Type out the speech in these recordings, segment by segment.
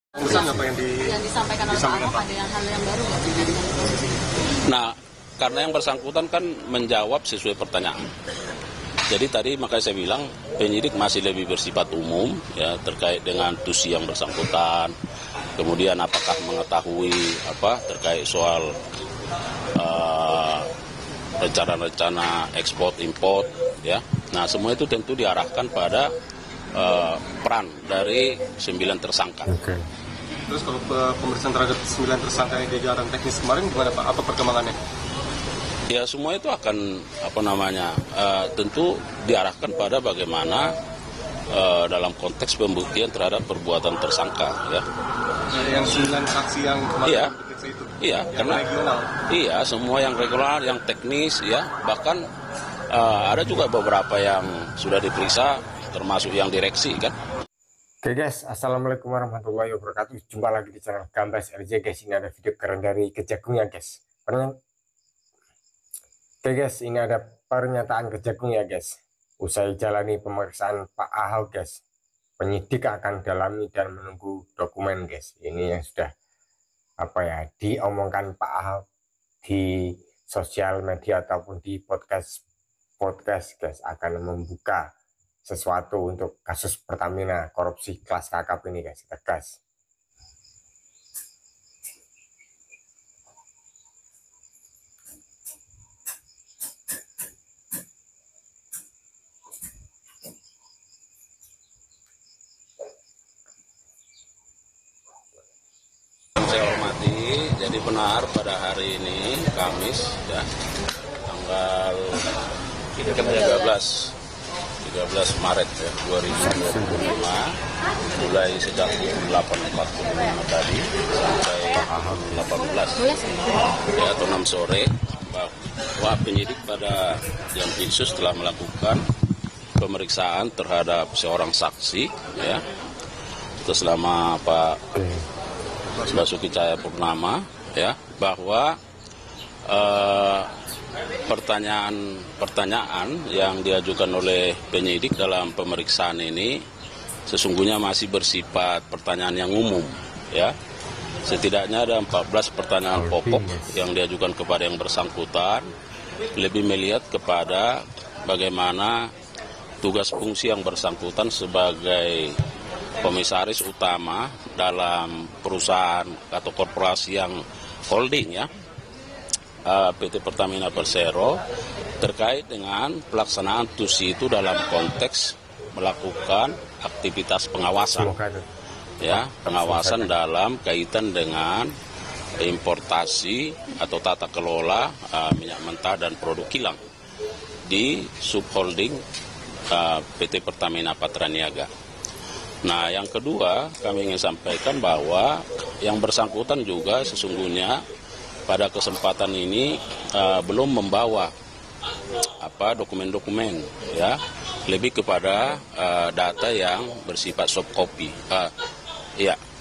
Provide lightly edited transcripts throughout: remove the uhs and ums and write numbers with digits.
Pesan apa yang disampaikan oleh Pak Ahok ada hal yang baru nggak sih dengan proses ini? Nah, karena yang bersangkutan kan menjawab sesuai pertanyaan. Jadi tadi makanya saya bilang penyidik masih lebih bersifat umum ya terkait dengan tusi yang bersangkutan. Kemudian apakah mengetahui terkait soal rencana-rencana ekspor import ya. Nah, semua itu tentu diarahkan pada peran dari 9 tersangka. Okay. Terus kalau pemeriksaan terhadap 9 tersangka yang jajaran teknis kemarin gimana Pak? Apa perkembangannya? Ya semua itu akan tentu diarahkan pada bagaimana dalam konteks pembuktian terhadap perbuatan tersangka ya. Yang 9 saksi yang kemarin diperiksa itu. Iya, yang karena regional. Iya, semua yang regular, yang teknis ya, bahkan ada juga beberapa yang sudah diperiksa termasuk yang direksi kan. Oke guys, assalamualaikum warahmatullahi wabarakatuh. Jumpa lagi di channel Gambas RJ guys. Ini ada video keren dari Kejagung ya guys. Oke guys, ini ada pernyataan Kejagung ya guys. Usai jalani pemeriksaan Pak Ahok guys, penyidik akan dalami dan menunggu dokumen guys. Ini yang sudah diomongkan Pak Ahok di sosial media ataupun di podcast guys, akan membuka sesuatu untuk kasus Pertamina korupsi kelas kakap ini guys, tegas. Saya hormati, jadi benar pada hari ini Kamis ya, tanggal 13 Maret ya, 2025 mulai sejak 8.45 tadi sampai 18 ya, atau 6 sore bahwa penyidik pada Jampitsus telah melakukan pemeriksaan terhadap seorang saksi ya, atas nama Pak Basuki Cahayapurnama ya, bahwa pertanyaan yang diajukan oleh penyidik dalam pemeriksaan ini sesungguhnya masih bersifat pertanyaan yang umum ya. Setidaknya ada 14 pertanyaan pokok yang diajukan kepada yang bersangkutan, lebih melihat kepada bagaimana tugas fungsi yang bersangkutan sebagai komisaris utama dalam perusahaan atau korporasi yang holding ya, PT Pertamina Persero, terkait dengan pelaksanaan tusi itu dalam konteks melakukan aktivitas pengawasan ya, pengawasan dalam kaitan dengan importasi atau tata kelola minyak mentah dan produk kilang di subholding PT Pertamina Patraniaga. Nah, yang kedua kami ingin sampaikan bahwa yang bersangkutan juga sesungguhnya pada kesempatan ini belum membawa dokumen-dokumen ya, lebih kepada data yang bersifat soft copy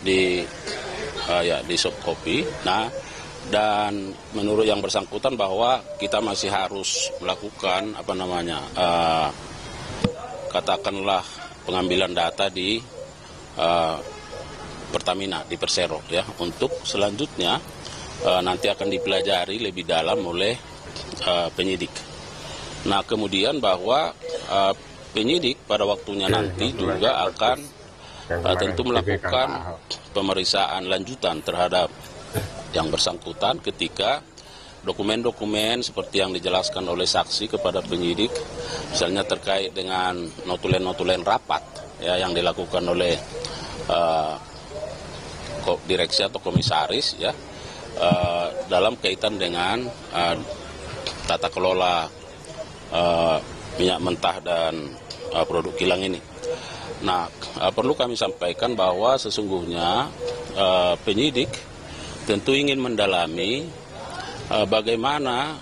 di soft copy. Nah, dan menurut yang bersangkutan bahwa kita masih harus melakukan katakanlah pengambilan data di Pertamina di Persero ya, untuk selanjutnya nanti akan dipelajari lebih dalam oleh penyidik. Nah, kemudian bahwa penyidik pada waktunya nanti juga akan tentu melakukan pemeriksaan lanjutan terhadap yang bersangkutan ketika dokumen-dokumen seperti yang dijelaskan oleh saksi kepada penyidik, misalnya terkait dengan notulen-notulen rapat ya, yang dilakukan oleh direksi atau komisaris ya, dalam kaitan dengan tata kelola minyak mentah dan produk kilang ini. Nah, perlu kami sampaikan bahwa sesungguhnya penyidik tentu ingin mendalami bagaimana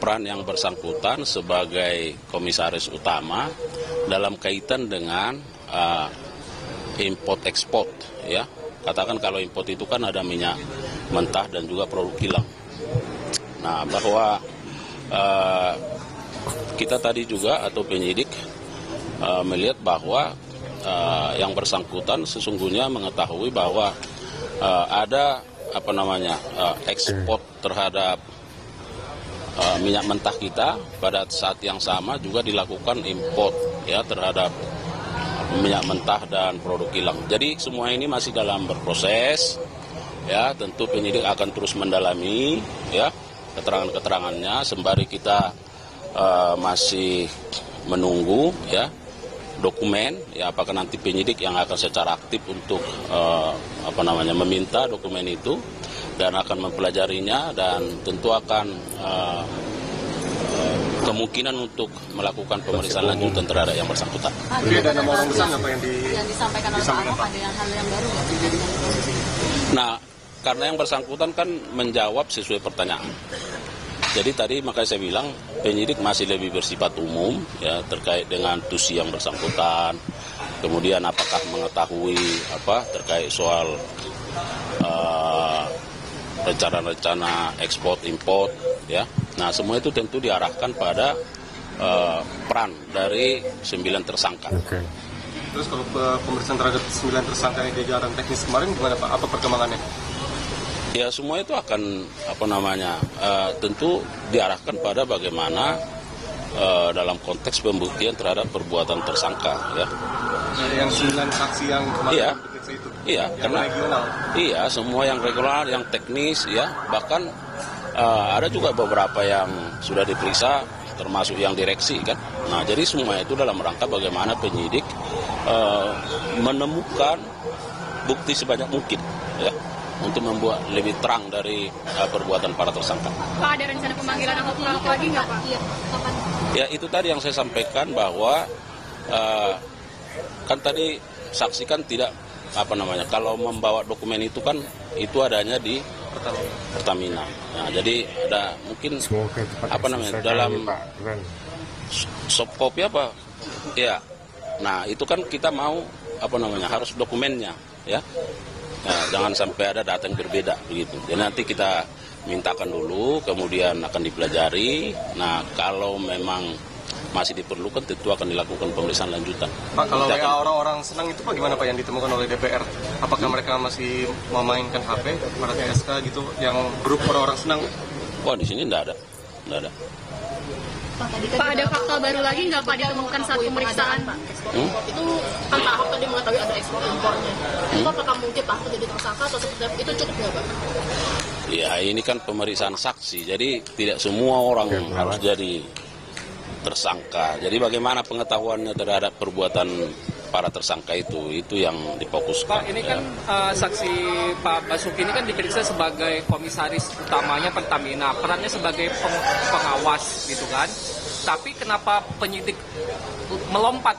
peran yang bersangkutan sebagai komisaris utama dalam kaitan dengan import ekspor ya. Katakan kalau import itu kan ada minyak mentah dan juga produk kilang. Nah, bahwa kita tadi juga atau penyidik melihat bahwa yang bersangkutan sesungguhnya mengetahui bahwa ada ekspor terhadap minyak mentah kita. Pada saat yang sama juga dilakukan import ya terhadap minyak mentah dan produk kilang. Jadi semua ini masih dalam berproses ya, tentu penyidik akan terus mendalami ya keterangan-keterangannya sembari kita masih menunggu ya dokumen ya, apakah nanti penyidik yang akan secara aktif untuk meminta dokumen itu dan akan mempelajarinya dan tentu akan kemungkinan untuk melakukan pemeriksaan lanjutan terhadap yang bersangkutan. Oke, ada nama orang besar nggak Pak yang disampaikan oleh Pak Ahok, ada yang hal yang baru nggak terkait dengan posisi? Nah, karena yang bersangkutan kan menjawab sesuai pertanyaan. Jadi tadi makanya saya bilang penyidik masih lebih bersifat umum ya terkait dengan tusi yang bersangkutan. Kemudian apakah mengetahui terkait soal rencana-rencana ekspor import ya. Nah, semua itu tentu diarahkan pada peran dari 9 tersangka. Oke. Terus kalau pemeriksaan terhadap 9 tersangka yang jajaran teknis kemarin gimana Pak? Apa perkembangannya? Ya semua itu akan tentu diarahkan pada bagaimana dalam konteks pembuktian terhadap perbuatan tersangka ya. Ada yang 9 saksi yang kemarin diperiksa itu. Iya, yang karena regional. Iya, semua yang regular, yang teknis ya, bahkan ada juga beberapa yang sudah diperiksa termasuk yang direksi kan. Nah, jadi semua itu dalam rangka bagaimana penyidik menemukan bukti sebanyak mungkin ya, untuk membuat lebih terang dari perbuatan para tersangka. Pak, ada rencana pemanggilan Ahok lagi nggak Pak? Iya, kapan? Ya itu tadi yang saya sampaikan bahwa kan tadi saksi kan tidak kalau membawa dokumen itu kan itu adanya di Pertamina. Nah, jadi ada mungkin dalam soft copy ya. Nah itu kan kita mau harus dokumennya ya. Nah, jangan sampai ada data yang berbeda begitu. Jadi nanti kita mintakan dulu, kemudian akan dipelajari. Nah, kalau memang masih diperlukan, tentu akan dilakukan pemeriksaan lanjutan. Pak, kalau orang-orang senang itu Pak gimana Pak yang ditemukan oleh DPR? Apakah mereka masih memainkan HP pada TSK gitu, yang grup orang-orang senang? Wah, di sini tidak ada. Pak, ada fakta baru lagi nggak Pak ditemukan saat pemeriksaan Pak? Itu kan Pak Ahok tadi mengetahui ada ekspor impornya. Itu apakah mungkin Pak Ahok jadi tersangka atau seperti itu cukup nggak Pak? Ya ini kan pemeriksaan saksi, jadi tidak semua orang harus jadi tersangka. Jadi bagaimana pengetahuannya terhadap perbuatan para tersangka itu yang difokuskan. Pak, ini kan saksi Pak Basuki ini kan diperiksa sebagai komisaris utamanya Pertamina, perannya sebagai pengawas gitu kan. Tapi kenapa penyidik melompat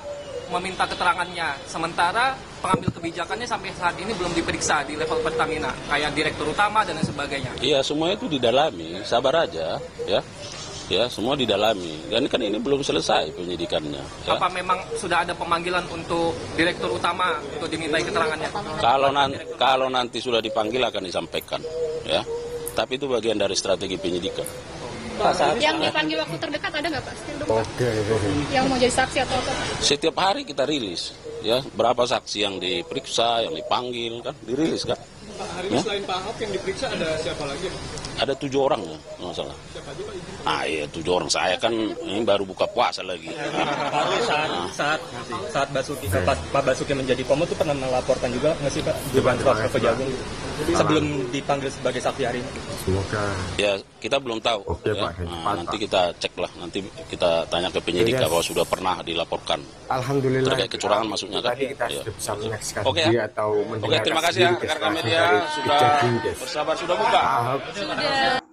meminta keterangannya, sementara pengambil kebijakannya sampai saat ini belum diperiksa di level Pertamina, kayak direktur utama dan lain sebagainya. Iya, semua itu didalami, sabar aja ya. Ya, semua didalami. Dan kan ini belum selesai penyidikannya. Ya. Apa memang sudah ada pemanggilan untuk direktur utama untuk dimintai keterangannya? Kalau nanti sudah dipanggil akan disampaikan, ya. Tapi itu bagian dari strategi penyidikan. Yang dipanggil waktu terdekat ada nggak Pak? Oke. Yang mau jadi saksi atau apa? Setiap hari kita rilis, ya. Berapa saksi yang diperiksa, yang dipanggil, kan, dirilis kan. Hari ini selain Pak Ahok yang diperiksa ada siapa lagi? Ada 7 orang ya, nggak salah. Iya 7 orang, saya kan ini baru buka puasa lagi. Saat Pak Basuki menjadi Pomo itu pernah melaporkan juga nggak sih Pak di Bantuan ke Kejagung sebelum dipanggil sebagai saksi hari ini? Semoga. Ya kita belum tahu. Oke, ya. Pak. Nanti kita cek lah, nanti kita tanya ke penyidik bahwa sudah pernah dilaporkan. Alhamdulillah. Terkait kecurangan maksudnya kan. Tadi kita Ya. sudah bisa menyaksikan Oke, dia ya. atau mendengar. Oke, terima kasih ya rekan media sudah bersabar, sudah buka.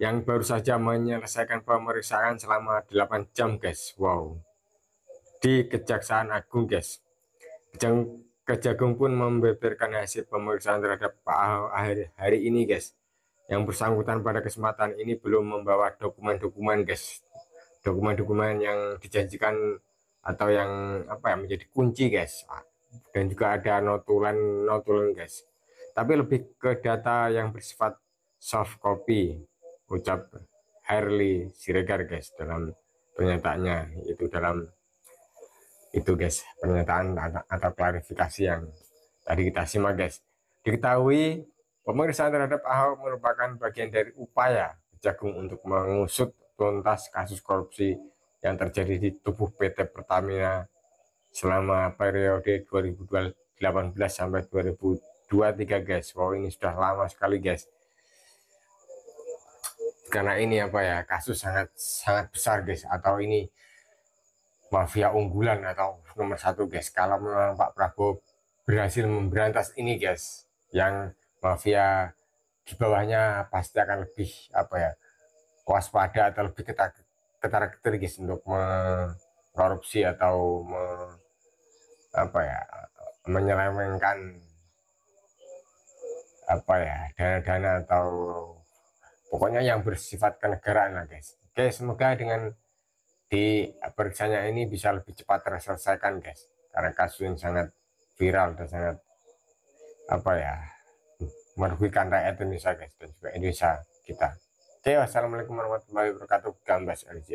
Yang baru saja menyelesaikan pemeriksaan selama 8 jam guys. Wow. Di Kejaksaan Agung guys. Kejagung pun membeberkan hasil pemeriksaan terhadap Pak Ahok hari ini guys. Yang bersangkutan pada kesempatan ini belum membawa dokumen-dokumen guys. Dokumen-dokumen yang dijanjikan atau yang menjadi kunci guys. Dan juga ada notulen guys. Tapi lebih ke data yang bersifat soft copy, ucap Harley Siregar guys dalam pernyataannya, itu dalam Itu guys pernyataan atau klarifikasi yang tadi kita simak guys. Diketahui pemeriksaan terhadap Ahok merupakan bagian dari upaya Kejagung untuk mengusut tuntas kasus korupsi yang terjadi di tubuh PT Pertamina selama periode 2018 sampai 2023 guys. Wow, ini sudah lama sekali guys. Karena ini apa ya, kasus sangat besar guys, atau ini mafia unggulan atau nomor satu guys. Kalau memang Pak Prabowo berhasil memberantas ini guys, yang mafia di bawahnya pasti akan lebih apa ya, waspada atau lebih ketar-ketir guys untuk korupsi atau menyelewengkan apa ya, dana-dana atau pokoknya yang bersifat kenegaraan lah guys. Oke, semoga dengan di periksanya ini bisa lebih cepat terselesaikan guys, karena kasus yang sangat viral dan sangat apa ya, merugikan rakyat Indonesia guys, dan juga Indonesia kita. Oke, wassalamualaikum warahmatullahi wabarakatuh. Gambas LJ.